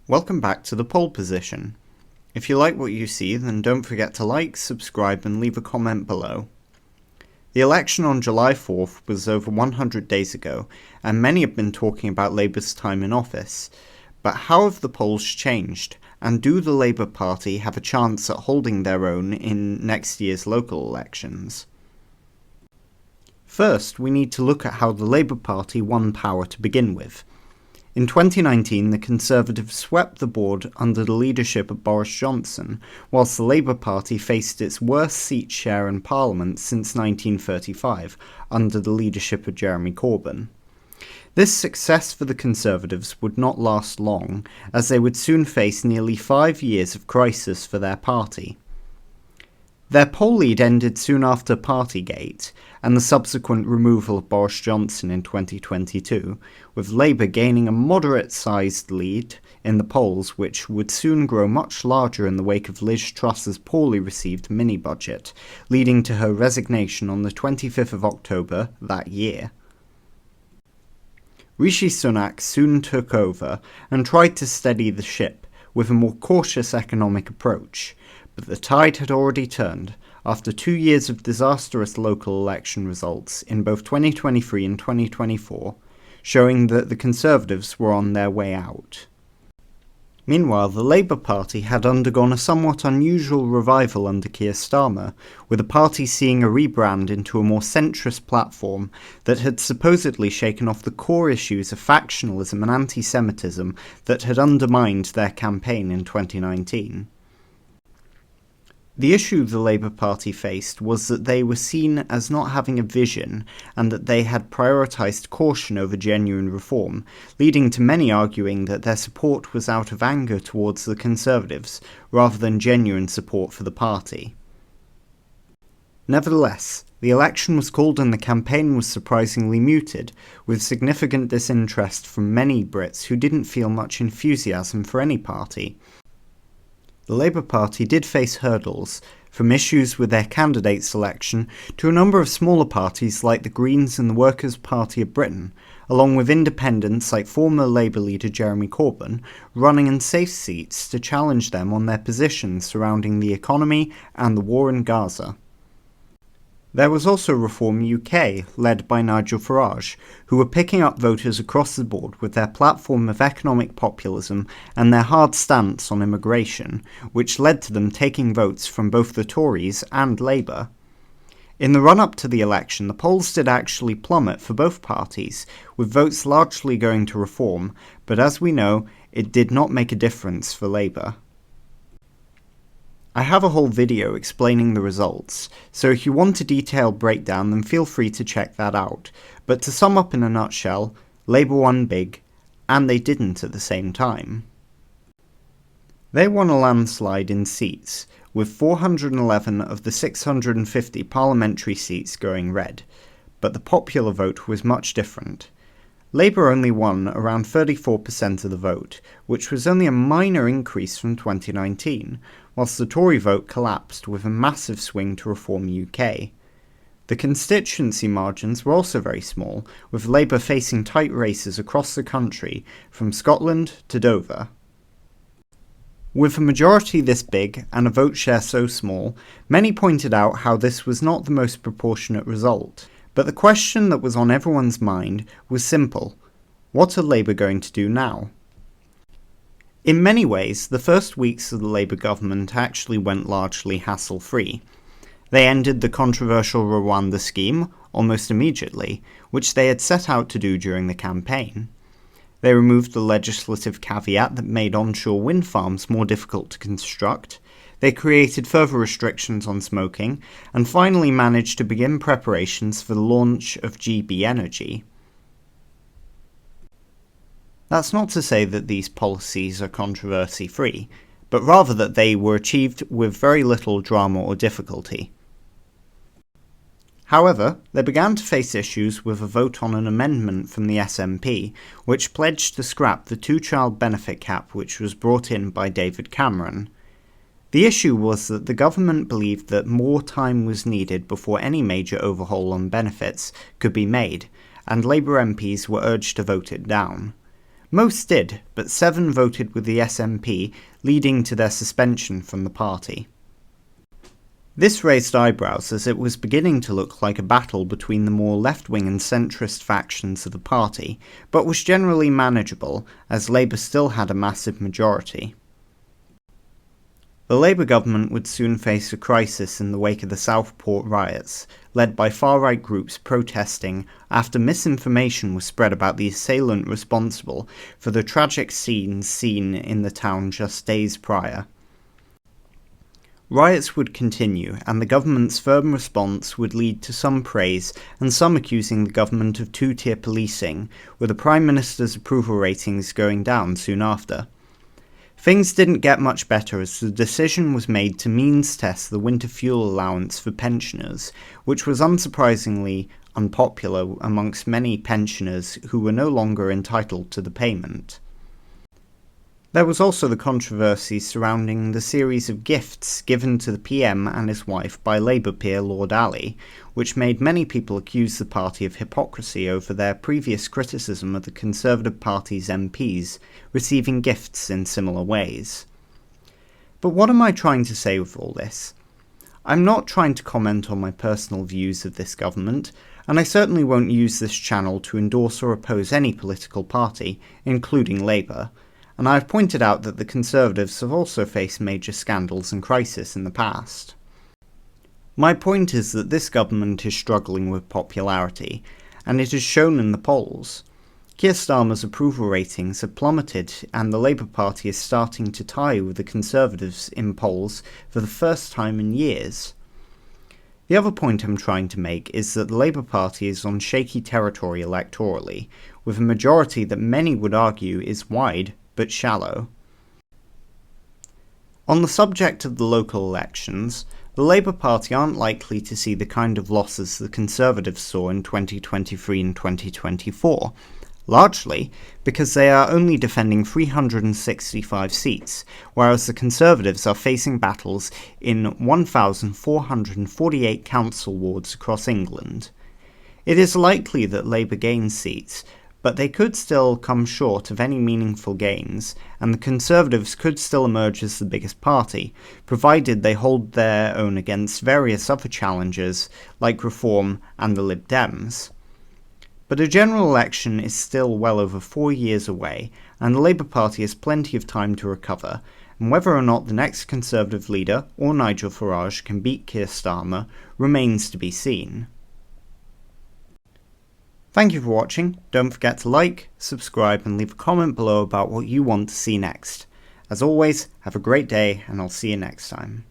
Welcome back to the poll position. If you like what you see, then don't forget to like, subscribe and leave a comment below. The election on July 4th was over 100 days ago, and many have been talking about Labour's time in office. But how have the polls changed, and do the Labour Party have a chance at holding their own in next year's local elections? First, we need to look at how the Labour Party won power to begin with. In 2019, the Conservatives swept the board under the leadership of Boris Johnson, whilst the Labour Party faced its worst seat share in Parliament since 1935, under the leadership of Jeremy Corbyn. This success for the Conservatives would not last long, as they would soon face nearly 5 years of crisis for their party. Their poll lead ended soon after Partygate and the subsequent removal of Boris Johnson in 2022, with Labour gaining a moderate-sized lead in the polls, which would soon grow much larger in the wake of Liz Truss's poorly received mini-budget, leading to her resignation on the 25th of October that year. Rishi Sunak soon took over and tried to steady the ship with a more cautious economic approach, but the tide had already turned after 2 years of disastrous local election results in both 2023 and 2024, showing that the Conservatives were on their way out. Meanwhile, the Labour Party had undergone a somewhat unusual revival under Keir Starmer, with the party seeing a rebrand into a more centrist platform that had supposedly shaken off the core issues of factionalism and anti-Semitism that had undermined their campaign in 2019. The issue the Labour Party faced was that they were seen as not having a vision and that they had prioritised caution over genuine reform, leading to many arguing that their support was out of anger towards the Conservatives rather than genuine support for the party. Nevertheless, the election was called and the campaign was surprisingly muted, with significant disinterest from many Brits who didn't feel much enthusiasm for any party. The Labour Party did face hurdles, from issues with their candidate selection to a number of smaller parties like the Greens and the Workers' Party of Britain, along with independents like former Labour leader Jeremy Corbyn, running in safe seats to challenge them on their positions surrounding the economy and the war in Gaza. There was also Reform UK, led by Nigel Farage, who were picking up voters across the board with their platform of economic populism and their hard stance on immigration, which led to them taking votes from both the Tories and Labour. In the run-up to the election, the polls did actually plummet for both parties, with votes largely going to Reform, but as we know, it did not make a difference for Labour. I have a whole video explaining the results, so if you want a detailed breakdown then feel free to check that out, but to sum up in a nutshell, Labour won big, and they didn't at the same time. They won a landslide in seats, with 411 of the 650 parliamentary seats going red, but the popular vote was much different. Labour only won around 34% of the vote, which was only a minor increase from 2019, whilst the Tory vote collapsed with a massive swing to Reform UK. The constituency margins were also very small, with Labour facing tight races across the country, from Scotland to Dover. With a majority this big and a vote share so small, many pointed out how this was not the most proportionate result. But the question that was on everyone's mind was simple: what are Labour going to do now? In many ways, the first weeks of the Labour government actually went largely hassle-free. They ended the controversial Rwanda scheme almost immediately, which they had set out to do during the campaign. They removed the legislative caveat that made onshore wind farms more difficult to construct. They created further restrictions on smoking, and finally managed to begin preparations for the launch of GB Energy. That's not to say that these policies are controversy-free, but rather that they were achieved with very little drama or difficulty. However, they began to face issues with a vote on an amendment from the SNP, which pledged to scrap the two-child benefit cap which was brought in by David Cameron. The issue was that the government believed that more time was needed before any major overhaul on benefits could be made, and Labour MPs were urged to vote it down. Most did, but 7 voted with the SNP, leading to their suspension from the party. This raised eyebrows as it was beginning to look like a battle between the more left-wing and centrist factions of the party, but was generally manageable as Labour still had a massive majority. The Labour government would soon face a crisis in the wake of the Southport riots, led by far-right groups protesting after misinformation was spread about the assailant responsible for the tragic scenes seen in the town just days prior. Riots would continue, and the government's firm response would lead to some praise and some accusing the government of two-tier policing, with the Prime Minister's approval ratings going down soon after. Things didn't get much better as the decision was made to means test the winter fuel allowance for pensioners, which was unsurprisingly unpopular amongst many pensioners who were no longer entitled to the payment. There was also the controversy surrounding the series of gifts given to the PM and his wife by Labour peer Lord Ali, which made many people accuse the party of hypocrisy over their previous criticism of the Conservative Party's MPs receiving gifts in similar ways. But what am I trying to say with all this? I'm not trying to comment on my personal views of this government, and I certainly won't use this channel to endorse or oppose any political party, including Labour, and I have pointed out that the Conservatives have also faced major scandals and crisis in the past. My point is that this government is struggling with popularity, and it is shown in the polls. Keir Starmer's approval ratings have plummeted, and the Labour Party is starting to tie with the Conservatives in polls for the first time in years. The other point I'm trying to make is that the Labour Party is on shaky territory electorally, with a majority that many would argue is wide but shallow. On the subject of the local elections, the Labour Party aren't likely to see the kind of losses the Conservatives saw in 2023 and 2024, largely because they are only defending 365 seats, whereas the Conservatives are facing battles in 1,448 council wards across England. It is likely that Labour gains seats, but they could still come short of any meaningful gains, and the Conservatives could still emerge as the biggest party, provided they hold their own against various other challenges like Reform and the Lib Dems. But a general election is still well over 4 years away, and the Labour Party has plenty of time to recover, and whether or not the next Conservative leader or Nigel Farage can beat Keir Starmer remains to be seen. Thank you for watching. Don't forget to like, subscribe, and leave a comment below about what you want to see next. As always, have a great day, and I'll see you next time.